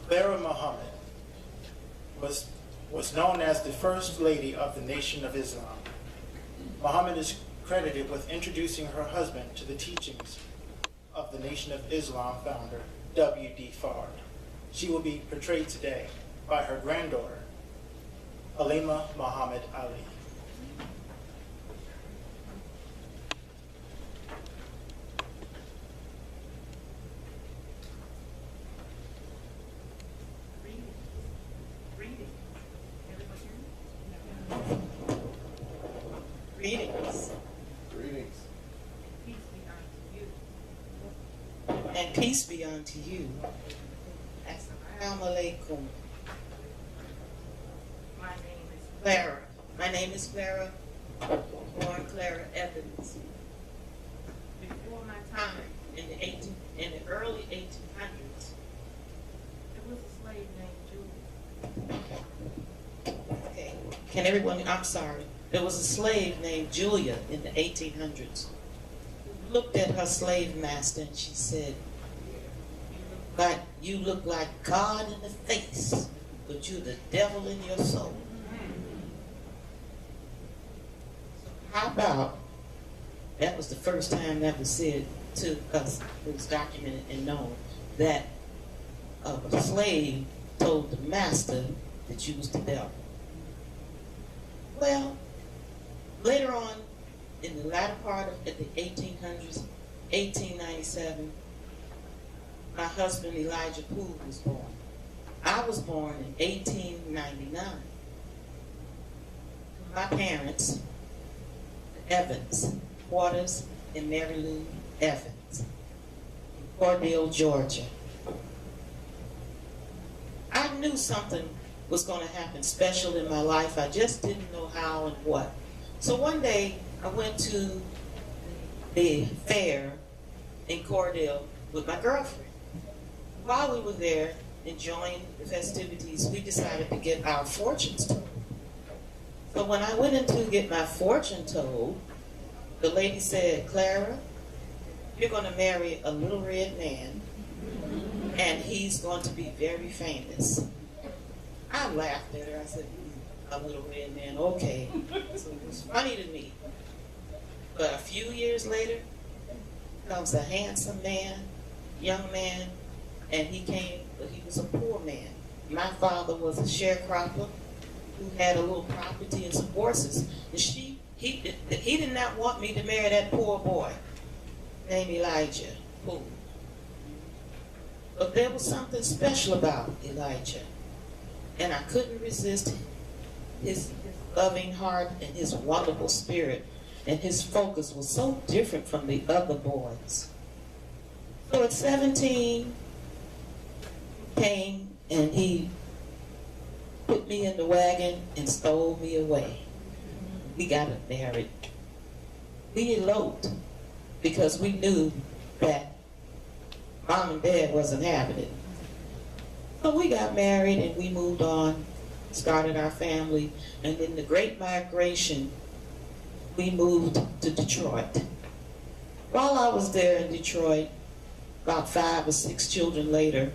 Halimah Muhammed was known as the First Lady of the Nation of Islam. Muhammad is credited with introducing her husband to the teachings of the Nation of Islam founder, W.D. Fard. She will be portrayed today by her granddaughter, Halimah Muhammed Ali. Greetings. Greetings. And peace be unto you. Assalamu alaikum. My name is Clara, born Clara Evans. Before my time, in the early 1800s, there was a slave named Julia. Okay, can everyone? I'm sorry. There was a slave named Julia in the 1800s who looked at her slave master and she said, "You look like God in the face, but you're the devil in your soul." How about, that was the first time that was said to us, it was documented and known, that a slave told the master that you was the devil. Well, later on, in the latter part of the 1800s, 1897, my husband Elijah Poole was born. I was born in 1899. My parents, Evans, Waters and Mary Lou Evans, in Cordell, Georgia. I knew something was going to happen special in my life. I just didn't know how and what. So one day I went to the fair in Cordell with my girlfriend. While we were there enjoying the festivities, we decided to get our fortunes told. So when I went in to get my fortune told, the lady said, "Clara, you're going to marry a little red man, and he's going to be very famous." I laughed at her. I said, "A little red man, okay." So it was funny to me. But a few years later, comes a handsome man, young man, and he came, but he was a poor man. My father was a sharecropper who had a little property and some horses. And he did not want me to marry that poor boy named Elijah Poole. But there was something special about Elijah. And I couldn't resist his loving heart and his wonderful spirit. And his focus was so different from the other boys. So at 17, he came and he put me in the wagon and stole me away. We got married. We eloped because we knew that Mom and Dad wasn't having it. So we got married and we moved on, started our family, and in the Great Migration, we moved to Detroit. While I was there in Detroit, about 5 or 6 children later,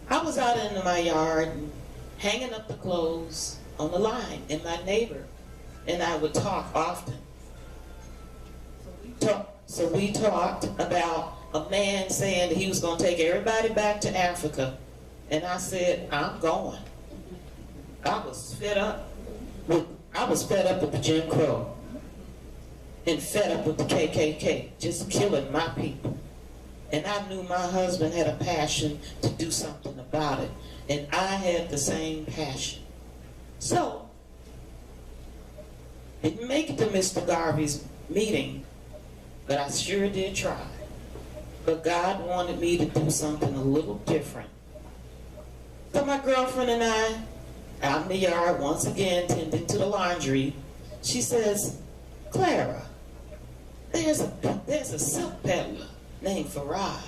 I was out in my yard and hanging up the clothes on the line, and my neighbor and I would talk often. So we talked about a man saying that he was going to take everybody back to Africa, and I said, "I'm going." I was fed up with the Jim Crow and fed up with the KKK, just killing my people. And I knew my husband had a passion to do something about it, and I had the same passion. So, didn't make it to Mr. Garvey's meeting, but I sure did try. But God wanted me to do something a little different. So my girlfriend and I, out in the yard once again, tending to the laundry, she says, "Clara, there's a silk peddler named Farad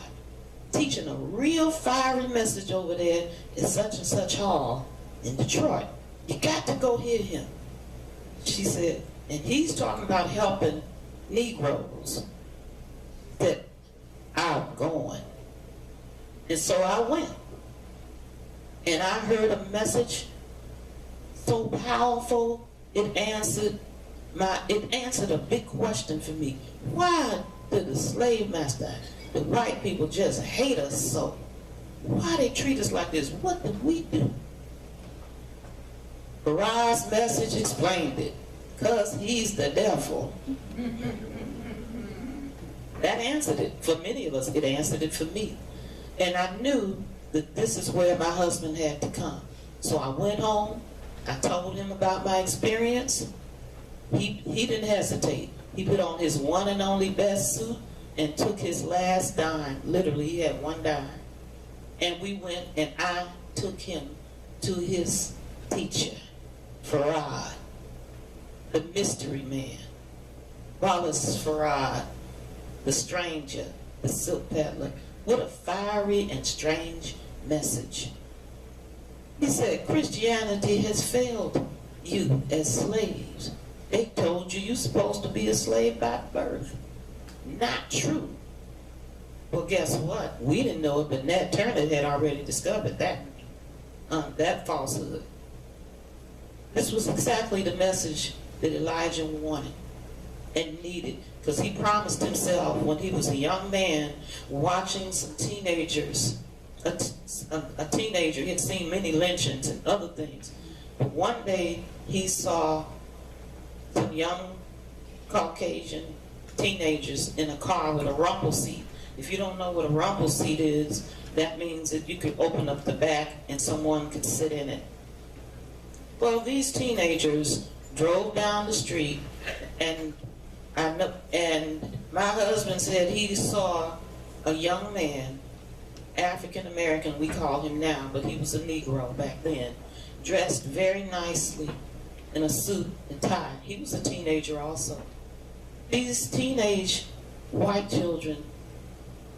teaching a real fiery message over there at such and such hall in Detroit. You got to go hear him." She said, "And he's talking about helping Negroes." That I'm going. And so I went. And I heard a message so powerful, it answered a big question for me. Why did the slave master, the white people, just hate us so? Why they treat us like this? What did we do? Farad's message explained it. Because he's the devil. That answered it. For many of us, it answered it for me. And I knew that this is where my husband had to come. So I went home. I told him about my experience. He didn't hesitate. He put on his one and only best suit and took his last dime. Literally, he had one dime. And we went, and I took him to his teacher, Farad, the mystery man. Wallace Farad, the stranger, the silk peddler. What a fiery and strange message. He said, Christianity has failed you as slaves. They told you you're supposed to be a slave by birth. Not true. Well, guess what? We didn't know it, but Nat Turner had already discovered that falsehood. This was exactly the message that Elijah wanted and needed, because he promised himself when he was a young man watching some teenagers, a teenager, he had seen many lynchings and other things. But one day he saw some young Caucasian teenagers in a car with a rumble seat. If you don't know what a rumble seat is, that means that you could open up the back and someone could sit in it. Well, these teenagers drove down the street, and my husband said he saw a young man, African American, we call him now, but he was a Negro back then, dressed very nicely in a suit and tie. He was a teenager also. These teenage white children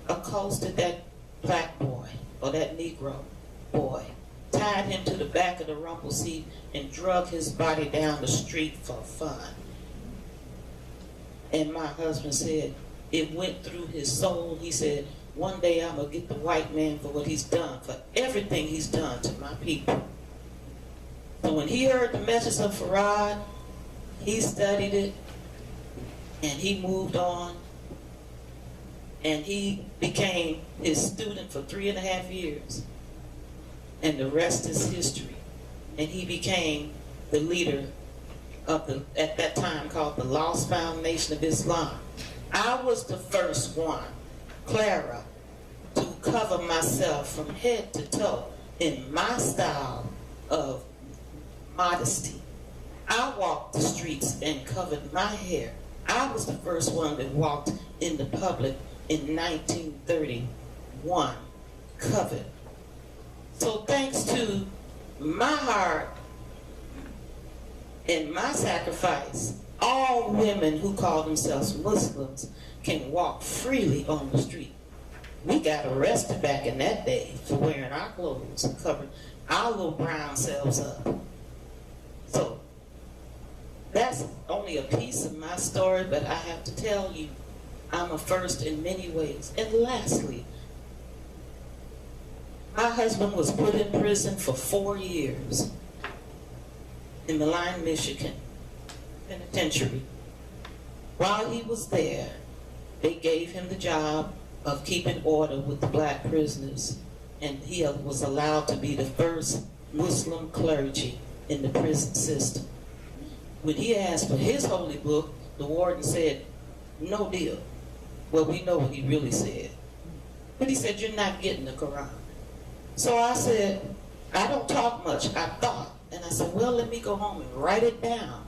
accosted that black boy, or that Negro boy, tied him to the back of the rumble seat and drug his body down the street for fun. And my husband said, it went through his soul. He said, one day I'm going to get the white man for what he's done, for everything he's done to my people. So when he heard the message of Farad, he studied it, and he moved on, and he became his student for 3.5 years. And the rest is history. And he became the leader of the, at that time, called the Lost Foundation of Islam. I was the first one, Clara, to cover myself from head to toe in my style of modesty. I walked the streets and covered my hair. I was the first one that walked in the public in 1931, covered. So thanks to my heart and my sacrifice, all women who call themselves Muslims can walk freely on the street. We got arrested back in that day for wearing our clothes and covering our little brown selves up. So that's only a piece of my story, but I have to tell you, I'm a first in many ways. And lastly, my husband was put in prison for 4 years in Milan, Michigan, penitentiary. While he was there, they gave him the job of keeping order with the black prisoners, and he was allowed to be the first Muslim clergy in the prison system. When he asked for his holy book, the warden said, no deal. Well, we know what he really said. But he said, you're not getting the Quran. So I said, I don't talk much, I thought. And I said, well, let me go home and write it down.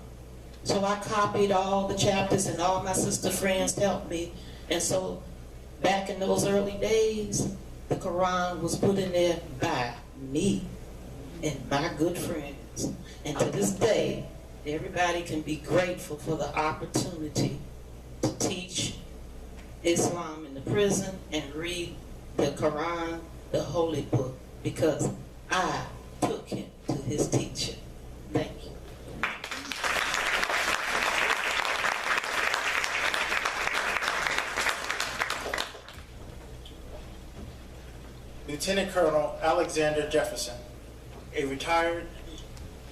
So I copied all the chapters, and all my sister friends helped me. And so back in those early days, the Quran was put in there by me and my good friends. And to this day, everybody can be grateful for the opportunity to teach Islam in the prison and read the Quran, the holy book, because I took him to his teacher. Thank you. Lieutenant Colonel Alexander Jefferson, a retired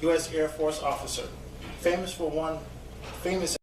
U.S. Air Force officer, famous